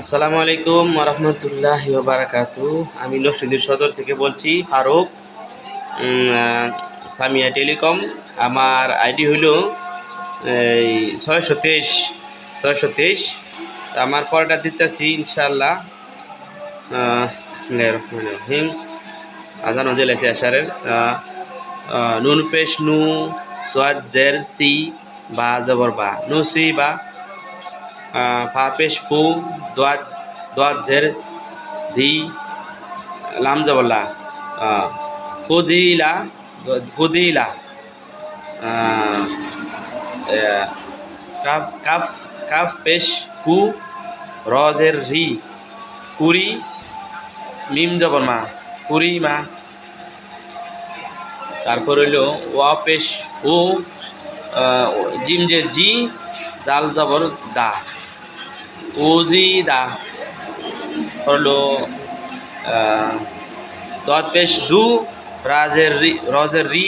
আসসালামু আলাইকুম রহমতুল্লাহি ওয়া বারাকাতুহু। আমি নরসিংদী সদর থেকে বলছি ফারুক, সামিয়া টেলিকম। আমার আইডি হইল এই 623। আমার পরেরটা দিতেছি ইনশাআল্লাহ। বিসমিল্লাহির রহমানির রহিম। আজান জেলেছে আশারের নুন পেশ নু সোয়াদ জের সি বা জবর বা নু সি বা ফা পেশ ফু দোয়াত দোয়াত জের দি লাম জবরলা ফুদিলা ফুদিলা কাফ কাফ কাফ পেশ কু রজের রি কুরি মিম জবর মা কুরি মা। তারপর হইল ওয়া পেশ ও জিম যে জি দাল জবর দা ওজি দা। হলো দত পেশ দু রজের রি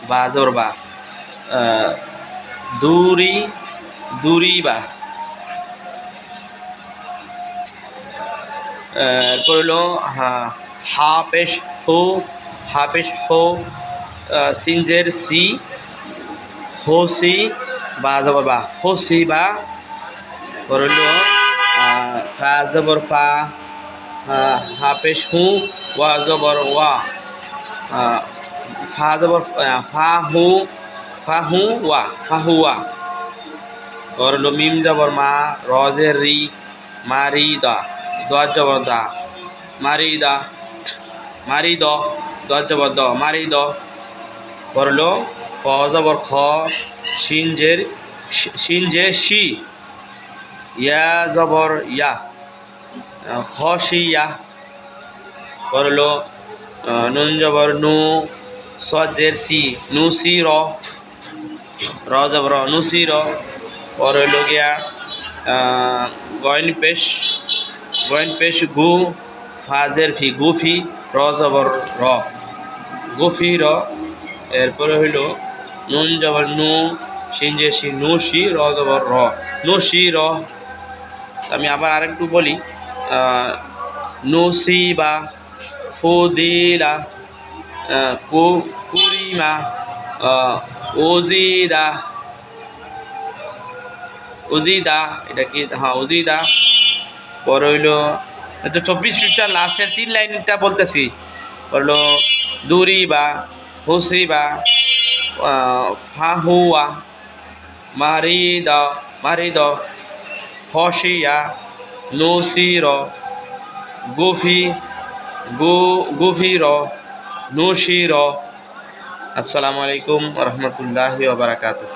বা জবর বা দুরি দুরি বা। এরপর হলো হা পেশ হো সিনজের সি হোসি বা জবর বা হোসি বা। হইল ফা জবর ফা হা পেশ হু ওয়া জবর ওয়া ফা জবর ফা হু ওয়া। হইল মিম জবর মা রজের রি মারি দা দোয়াত জবর দা মারি দা মারি দ দোয়াত জবর দ মারি দ। হইল খ জবর খ সিনজে শি ইয়া জবর ইয়া খসিয়া। হইল নুন জবর নু সজের সি নু সি র জবর নু সি র। পর হইল গিয়া গয়ন পেশ গু ফাজের ফি গুফি র জবর র গুফি র। এরপরে হইল নুন জবর নু সিনজে সি নু সি র জবর র নু সি র। আমি আবার আরেকটু বলি নুসিবা ফুদিলা কুরিমা উজিদা উজিদা। এটা কি? হ্যাঁ উজিদা। পরে হইল 24 পৃষ্ঠার লাস্টের 3 লাইনটা বলতেছি। হলো দুরিবা হুসিবা ফাহুয়া মারিদ খসিয়া নুসির গুফির নুসির। আসসালামু আলাইকুম রহমতুল্লাহি ওয়া বারাকাতুহু।